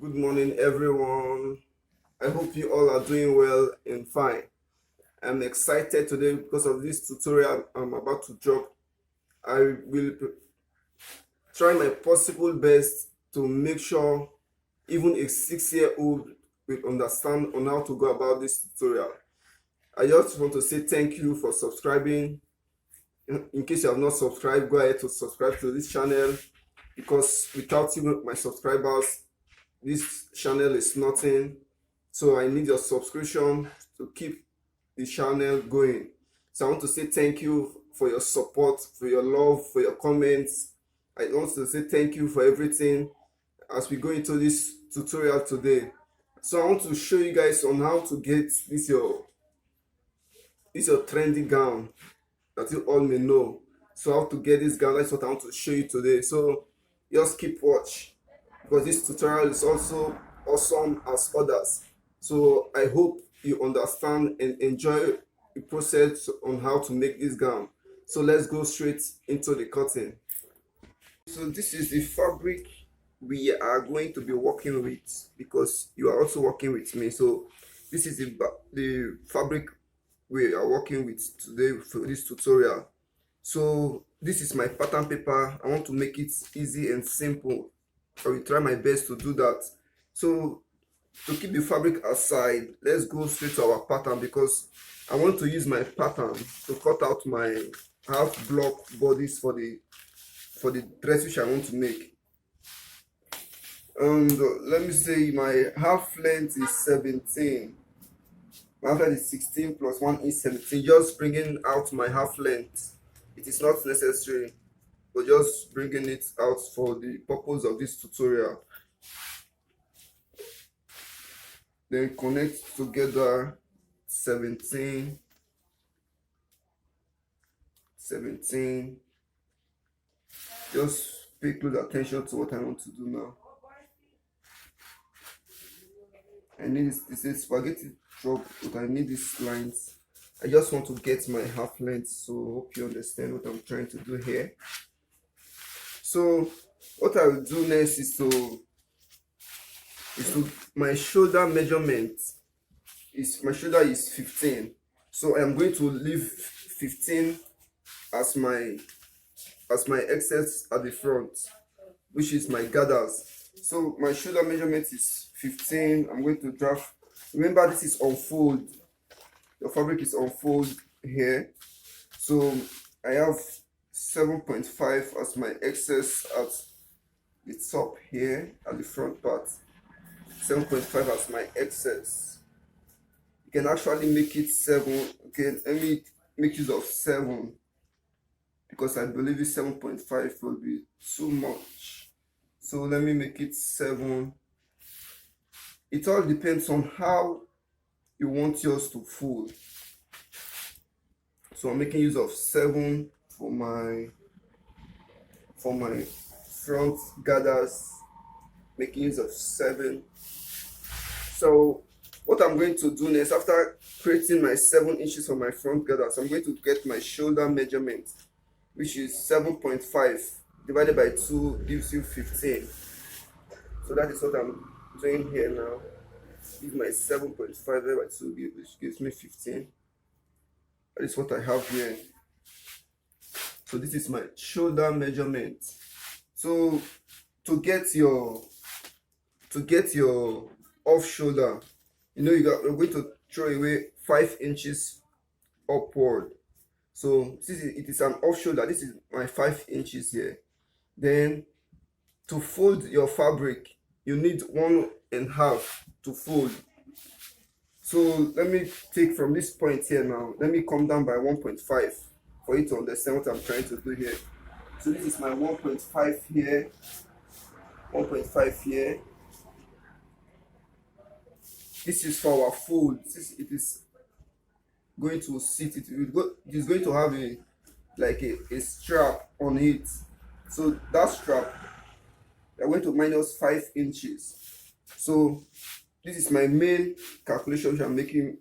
Good morning, everyone. I hope you all are doing well and fine. I'm excited today because of this tutorial I'm about to drop. I will try my possible best to make sure even a 6-year-old will understand on how to go about this tutorial. I just want to say thank you for subscribing. In case you have not subscribed, go ahead to subscribe to this channel because without you, my subscribers, this channel is nothing. So I need your subscription to keep the channel going. So I want to say thank you for your support, for your love, for your comments. I want to say thank you for everything as we go into this tutorial today. So I want to show you guys on how to get this your trendy gown that you all may know. So how to get this gown, that's what I want to show you today. So just keep watch because this tutorial is also awesome as others. So I hope you understand and enjoy the process on how to make this gown. So let's go straight into the cutting. So this is the fabric we are going to be working with because you are also working with me. So this is the fabric we are working with today for this tutorial. So this is my pattern paper. I want to make it easy and simple. I will try my best to do that. So to keep the fabric aside, let's go straight to our pattern because I want to use my pattern to cut out my half block bodies for the dress which I want to make. And let me say my half length is 17. My half length is 16 plus 1 is 17. Just bringing out my half length. It is not necessary, but just bringing it out for the purpose of this tutorial. Then connect together 17. Just pay close attention to what I want to do now. I need this is spaghetti drop, but I need these lines. I just want to get my half length, so hope you understand what I'm trying to do here. So what I will do next is to my shoulder measurement is my shoulder is 15. So I am going to leave 15 as my excess at the front, which is my gathers. So my shoulder measurement is 15. I'm going to draft. Remember, this is unfold. The fabric is unfold here. So I have 7.5 as my excess at the top here at the front part. 7.5 as my excess. You can actually make it 7. Okay, let me make use of 7 because I believe 7.5 will be too much. So let me make it 7. It all depends on how you want yours to fold. So I'm making use of 7 for my front gathers, making use of 7. So what I'm going to do next, after creating my 7 inches for my front gathers, I'm going to get my shoulder measurement, which is 7.5 divided by 2 gives you 15. So that is what I'm doing here now. This is my 7.5 divided by 2, which gives me 15. That is what I have here. So this is my shoulder measurement. So to get your off shoulder, you're going to throw away 5 inches upward. So it is an off shoulder. This is my 5 inches here. Then to fold your fabric, you need 1.5 to fold. So let me take from this point here now. Let me come down by 1.5 for you to understand what I'm trying to do here. So this is my 1.5 here, 1.5 here. This is for our fold. It is going to sit. It is going to have a strap on it. So that strap, we're going to minus 5 inches. So this is my main calculation which I'm making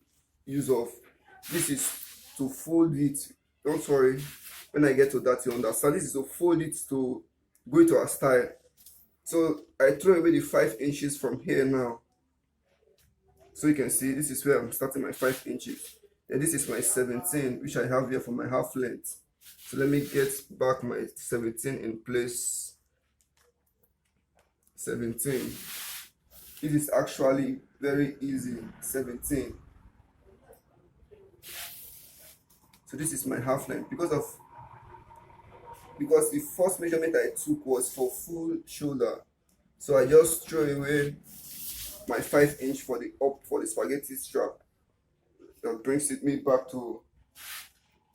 use of. This is to fold it. Don't worry, when I get to that you understand. This is to fold it to go into our style. So I throw away the 5 inches from here now. So you can see this is where I'm starting my 5 inches. And this is my 17, which I have here for my half length. So let me get back my 17 in place. 17. This is actually very easy. 17. So this is my half length because the first measurement I took was for full shoulder. So I just throw away my 5 inch for the spaghetti strap. That brings me back to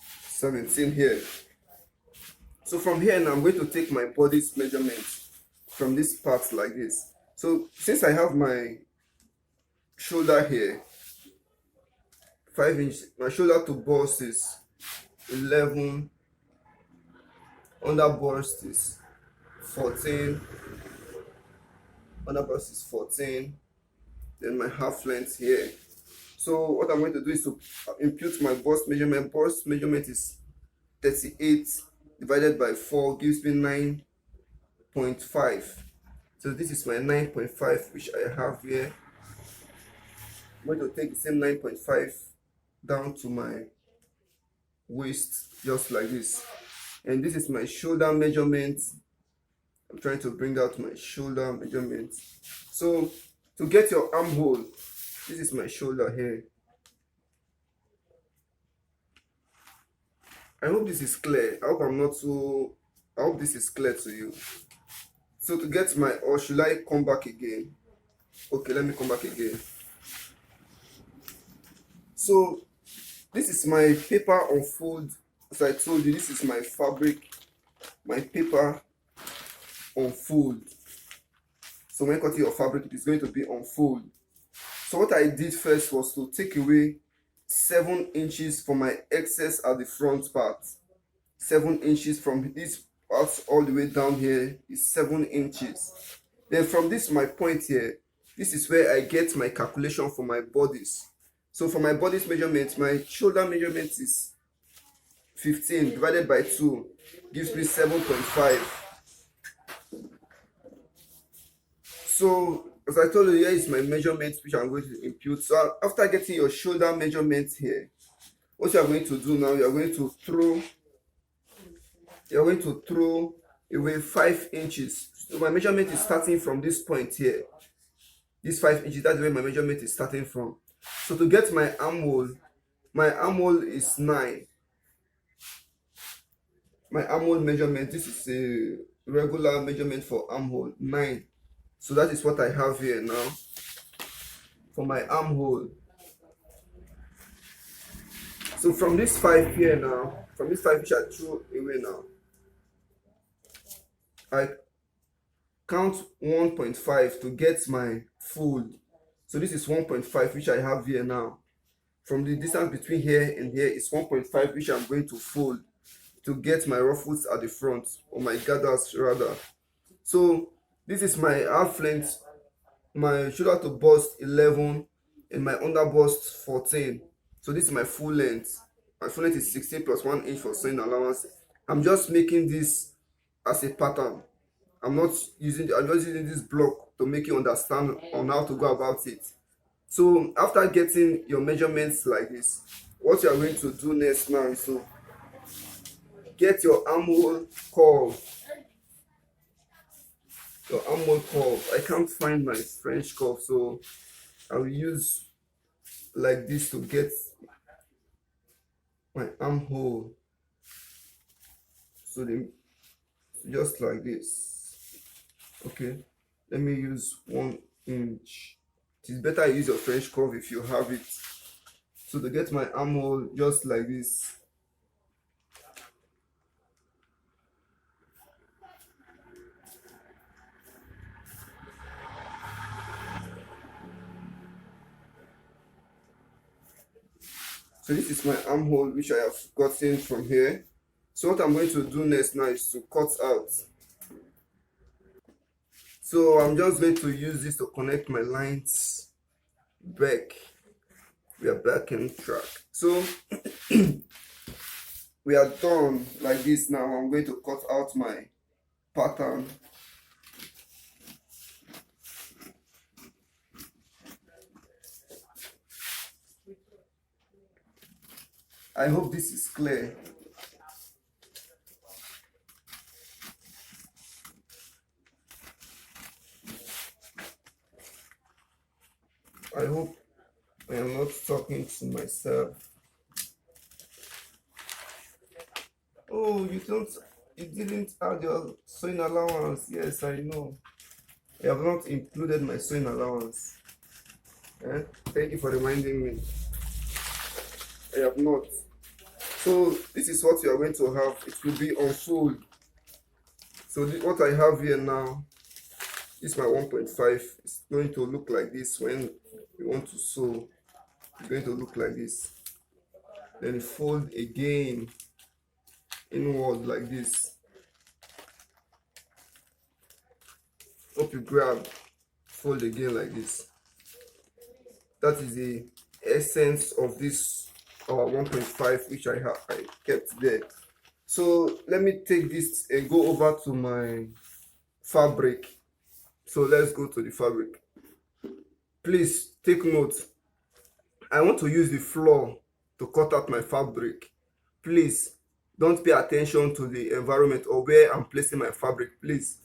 17 here. So from here now I'm going to take my body's measurement from this part like this. So since I have my shoulder here 5 inch, my shoulder to bust is 11, under bust is 14, under bust is 14, then my half length here. So what I'm going to do is to impute my bust measurement. Bust measurement is 38 divided by 4 gives me 9.5. So this is my 9.5 which I have here. I'm going to take the same 9.5 down to my waist just like this. And this is my shoulder measurement. I'm trying to bring out my shoulder measurement. So to get your armhole, this is my shoulder here. I hope this is clear. I hope this is clear to you. So to get my, or should I come back again? Okay, let me come back again. So this is my paper unfold. As I told you, this is my fabric, my paper unfold. So when cutting your fabric, it is going to be unfold. So what I did first was to take away 7 inches from my excess at the front part. 7 inches from this part all the way down here is 7 inches. Then from this my point here, this is where I get my calculation for my bodice. So for my bodice measurement, my shoulder measurement is 15 divided by 2 gives me 7.5. So as I told you, here is my measurement which I'm going to impute. So after getting your shoulder measurement here, what you are going to do now, you are going to throw away 5 inches. So my measurement is starting from this point here. This 5 inches, that's where my measurement is starting from. So to get my armhole is 9. My armhole measurement, this is a regular measurement for armhole, 9. So that is what I have here now for my armhole. So from this 5 here now, from this 5 which I threw away now, I count 1.5 to get my fold. So this is 1.5 which I have here now. From the distance between here and here is 1.5 which I'm going to fold to get my ruffles at the front, or my gathers rather. So this is my half length, my shoulder to bust 11 and my under bust 14. So this is my full length. My full length is 16 plus 1 inch for sewing allowance. I'm just making this as a pattern. I'm just using this block to make you understand on how to go about it. So after getting your measurements like this, what you are going to do next now is to get your armhole curve. Your armhole curve. I can't find my French curve, so I will use like this to get my armhole. So just like this. Okay, let me use 1 inch. It is better I use your French curve if you have it. So to get my armhole just like this. So this is my armhole which I have gotten from here. So what I'm going to do next now is to cut out. So I'm just going to use this to connect my lines back. We are back in track. So we are done like this now. I'm going to cut out my pattern. I hope this is clear. I hope I am not talking to myself. Oh, you didn't add your sewing allowance. Yes, I know. I have not included my sewing allowance. Thank you for reminding me. I have not. So this is what you are going to have. It will be on fold. So what I have here now is my 1.5. It's going to look like this when you want to sew. It's going to look like this. Then fold again inward like this. Hope you grab, fold again like this. That is the essence of this 1.5 which I kept there. So let me take this and go over to my fabric. So let's go to the fabric. Please take note, I want to use the floor to cut out my fabric. Please don't pay attention to the environment or where I'm placing my fabric. Please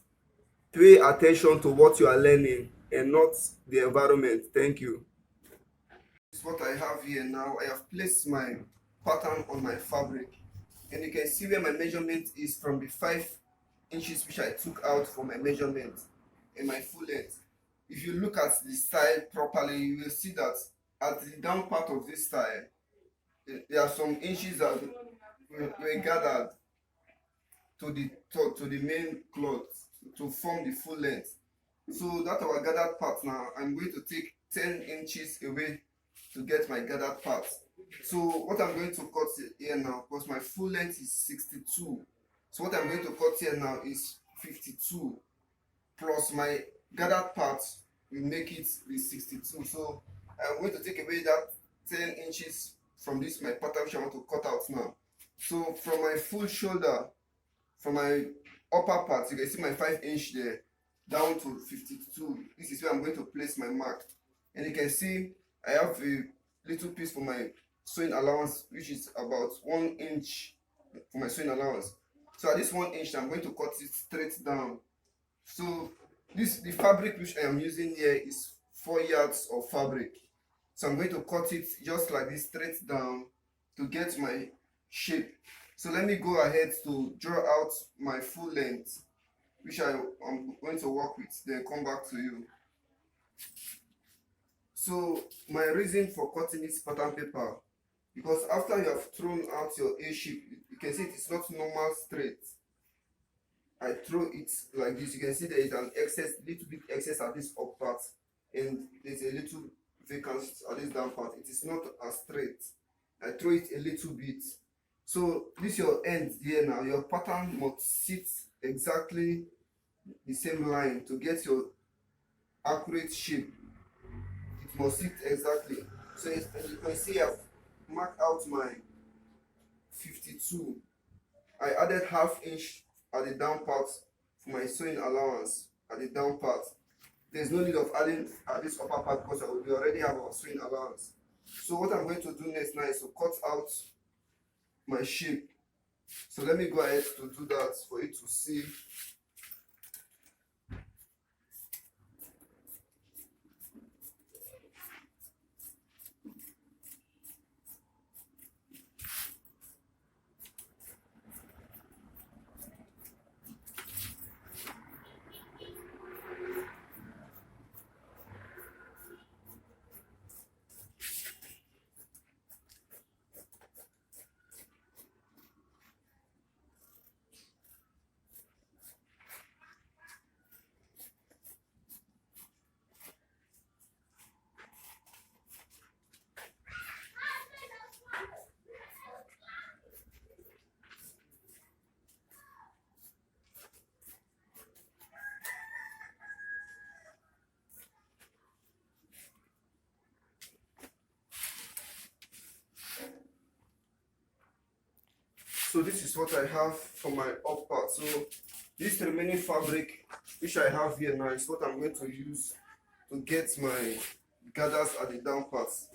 pay attention to what you are learning and not the environment. Thank you. This is what I have here now. I have placed my pattern on my fabric, and you can see where my measurement is from the 5 inches which I took out for my measurement and my full length. If you look at the style properly, you will see that at the down part of this style, there are some inches that were gathered to the main cloth to form the full length. So that our gathered part now, I'm going to take 10 inches away to get my gathered part. So what I'm going to cut here now, because my full length is 62. So what I'm going to cut here now is 52 plus my gathered part will make it the 62. So I'm going to take away that 10 inches from this my pattern which I want to cut out now. So from my full shoulder, from my upper part, you can see my 5 inch there, down to 52. This is where I'm going to place my mark. And you can see I have a little piece for my sewing allowance, which is about 1 inch for my sewing allowance. So at this 1 inch, I'm going to cut it straight down. So the fabric which I am using here is 4 yards of fabric. So I'm going to cut it just like this straight down to get my shape. So let me go ahead to draw out my full length, which I'm going to work with, then come back to you. So my reason for cutting this pattern paper, because after you have thrown out your A shape, you can see it is not normal straight. I throw it like this. You can see there is an little bit excess at this up part, and there's a little vacant at this down part. It is not as straight. I throw it a little bit. So this your end here now. Your pattern must sit exactly the same line to get your accurate shape. It must sit exactly. So as you can see, I've marked out my 52. I added ½ inch at the down part for my sewing allowance at the down part. There's no need of adding at this upper part because we already have our sewing allowance. So what I'm going to do next now is to cut out my shape. So let me go ahead to do that for you to see. So this is what I have for my up part. So this remaining fabric which I have here now is what I'm going to use to get my gathers at the down parts.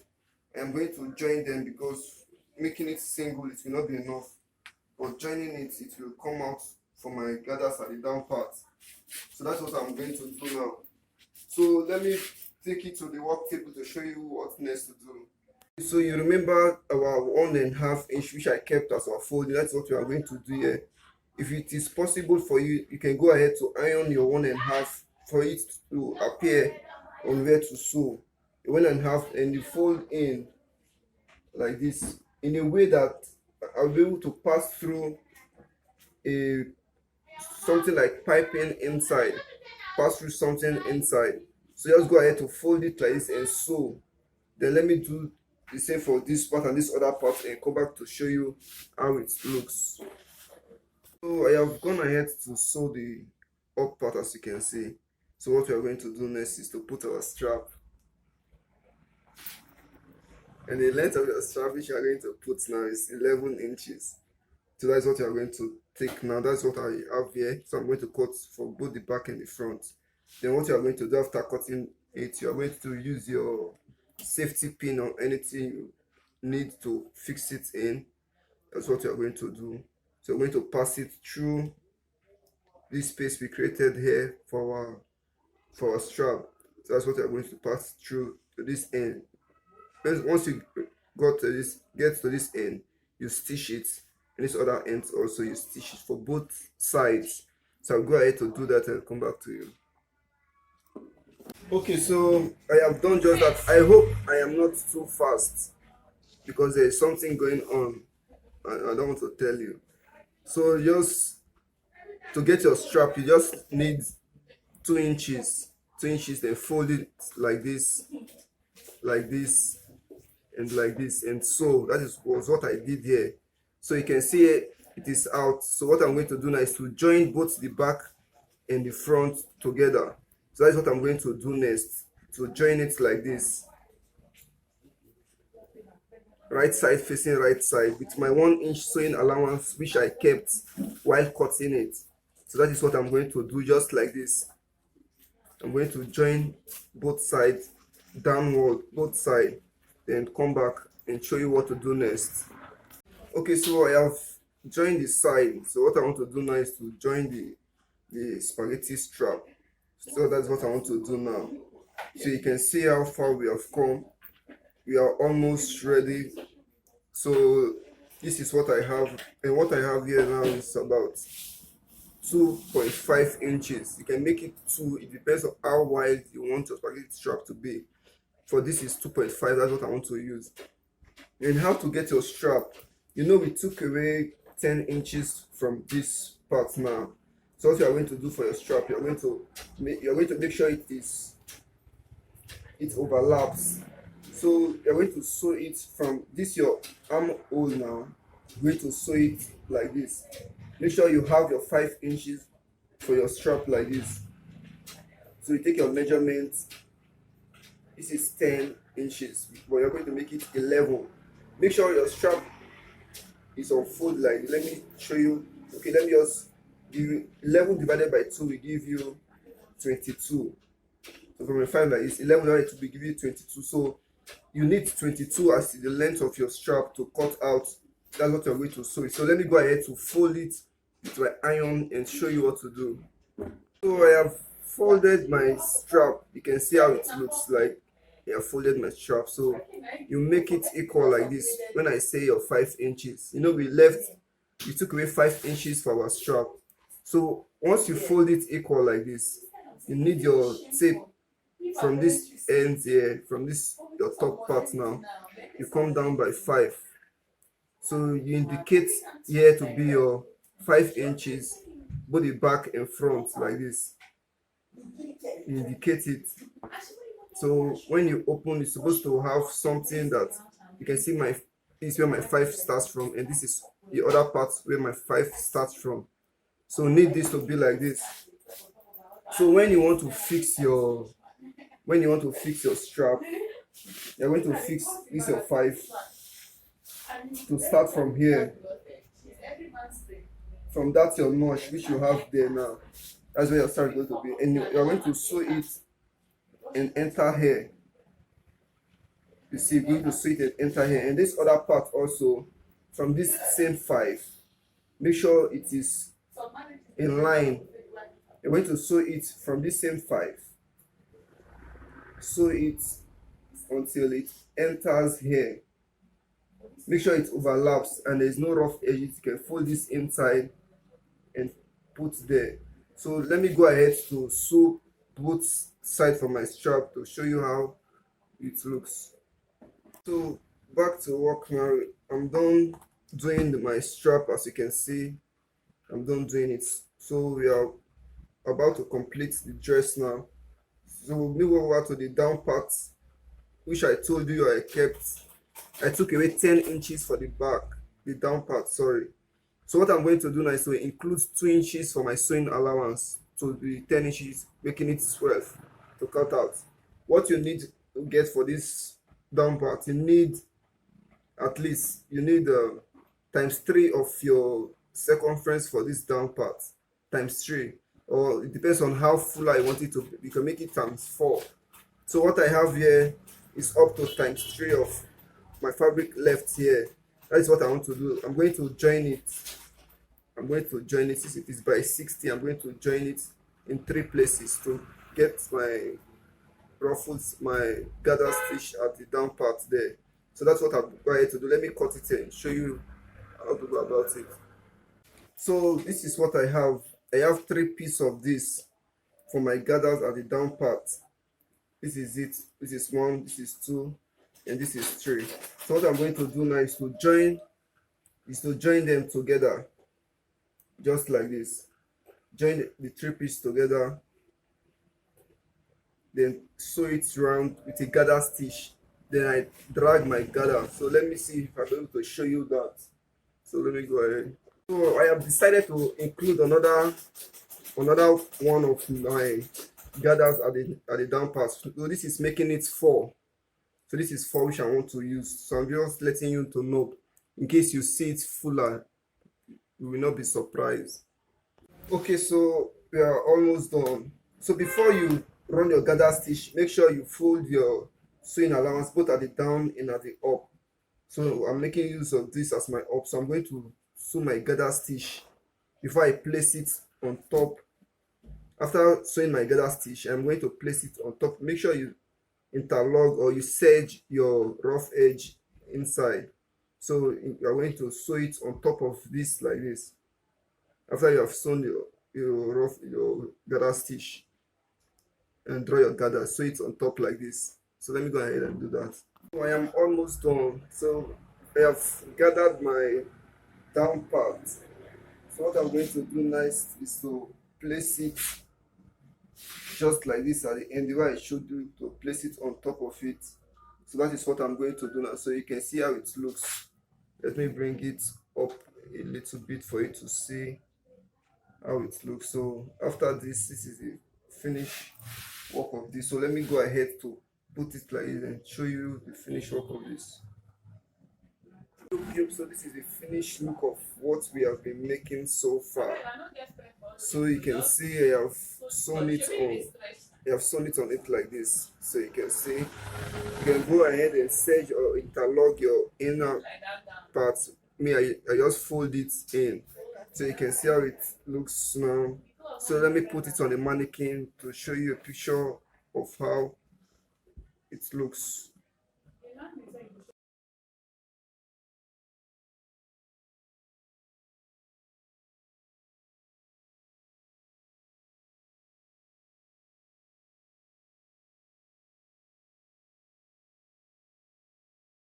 I'm going to join them because making it single, it will not be enough. But joining it, it will come out from my gathers at the down part. So that's what I'm going to do now. So let me take it to the work table to show you what next to do. So you remember our 1.5 inch which I kept as our folding. That's what we are going to do here. If it is possible for you, you can go ahead to iron your 1.5 for it to appear on where to sew. 1.5, and you fold in like this in a way that I'll be able to pass through a something like piping inside, pass through something inside. So just go ahead to fold it like this and sew. Then let me do the same for this part and this other part and come back to show you how it looks. So I have gone ahead to sew the up part, as you can see. So what we are going to do next is to put our strap. And the length of your strap which you are going to put now is 11 inches. So that's what you are going to take now. That's what I have here. So I'm going to cut for both the back and the front. Then what you are going to do after cutting it, you are going to use your safety pin or anything you need to fix it in. That's what you are going to do. So we're going to pass it through this space we created here for our strap. So that's what you are going to pass through to this end. Once you get to this end, you stitch it, and this other end also you stitch it for both sides. So I'll go ahead to do that and come back to you. Okay, so I have done just that. I hope I am not too fast because there is something going on and I don't want to tell you. So just to get your strap, you just need 2 inches, then fold it like this, and like this. And so that was what I did here. So you can see it is out. So what I'm going to do now is to join both the back and the front together. So that's what I'm going to do next, to join it like this, right side facing right side, with my 1 inch sewing allowance which I kept while cutting it. So that is what I'm going to do, just like this. I'm going to join both sides downward, both sides, then come back and show you what to do next. Okay, so I have joined the side. So what I want to do now is to join the spaghetti strap. So that's what I want to do now. So you can see how far we have come. We are almost ready. So this is what I have, and what I have here now is about 2.5 inches. You can make it 2, it depends on how wide you want your spaghetti strap to be. For this is 2.5, that's what I want to use. And how to get your strap, you know, we took away 10 inches from this part now. So what you are going to do for your strap, you're going to make sure it overlaps. So you're going to sew it from this your armhole now. You're going to sew it like this. Make sure you have your 5 inches for your strap like this. So you take your measurement. This is 10 inches, but you're going to make it 11. Make sure your strap is on fold line. Let me show you. Okay, let me just give you 11 divided by 2 will give you 22. So from a 5 like this, 11 divided by 2 will give you 22. So you need 22 as the length of your strap to cut out. That's what you're going to sew it. So let me go ahead to fold it with my iron and show you what to do. So I have folded my strap. You can see how it looks like. I have folded my strap. So you make it equal like this. When I say your 5 inches, you know, we took away 5 inches for our strap. So once you fold it equal like this, you need your tape from this end here, from this your top part now. You come down by 5. So you indicate here to be your 5 inches, both the back and front like this. You indicate it. So when you open, it's supposed to have something that you can see this is where my 5 starts from, and this is the other part where my 5 starts from. So need this to be like this. So when you want to fix your strap, you're going to fix this your 5 to start from here. From that your notch which you have there now, that's where your strap is going to be, and you're going to sew it and enter here. You see, you're going to sew it and enter here, and this other part also from this same 5, make sure it is in line. You're going to sew it from this same 5, sew it until it enters here. Make sure it overlaps and there's no rough edges. You can fold this inside and put there. So let me go ahead to sew both sides for my strap to show you how it looks. So back to work now. I'm done doing my strap. As you can see, I'm done doing it. So we are about to complete the dress now. So we'll move over to the down part, which I told you I took away 10 inches for the back, the down part, sorry. So what I'm going to do now is to include 2 inches for my sewing allowance to the 10 inches, making it 12 to cut out. What you need to get for this down part, you need times 3 of your circumference for this down part, times 3, or it depends on how full I want it to be. You can make it times 4. So what I have here is up to times 3 of my fabric left here. That is what I want to do. I'm going to join it. Since it is by 60, I'm going to join it in 3 places to get my ruffles, my gather stitch at the down part there. So that's what I'm going to do. Let me cut it and show you how to go about it. So this is what I have. I have 3 pieces of this for my gathers at the down part. This is it. This is 1, this is 2, and this is 3. So what I'm going to do now is to join them together, just like this. Join the 3 pieces together, then sew it round with a gather stitch. Then I drag my gather. So let me see if I'm able to show you that. So let me go ahead. So I have decided to include another one of my gathers at the down part. So this is making it 4. So this is 4 which I want to use. So I'm just letting you to know in case you see it fuller, you will not be surprised. Okay, so we are almost done. So before you run your gather stitch, make sure you fold your sewing allowance both at the down and at the up. So I'm making use of this as my up. So I'm going to sew my gather stitch before I place it on top. After sewing my gather stitch, I'm going to place it on top. Make sure you interlock or you serge your rough edge inside. So you're going to sew it on top of this like this. After you have sewn your gather stitch and draw your gather, sew it on top like this. So let me go ahead and do that. So I am almost done. So I have gathered my down part. So what I'm going to do next is to place it just like this at the end, the way I showed you, to place it on top of it. So that is what I'm going to do now. So you can see how it looks. Let me bring it up a little bit for you to see how it looks. So after this is the finished work of this. So let me go ahead to put it like this and show you the finished work of this. So this is the finished look of what we have been making so far. So you can see I have sewn it on it like this. So you can see, you can go ahead and serge or interlock your inner parts. I just fold it in. So you can see how it looks now. So let me put it on the mannequin to show you a picture of how it looks.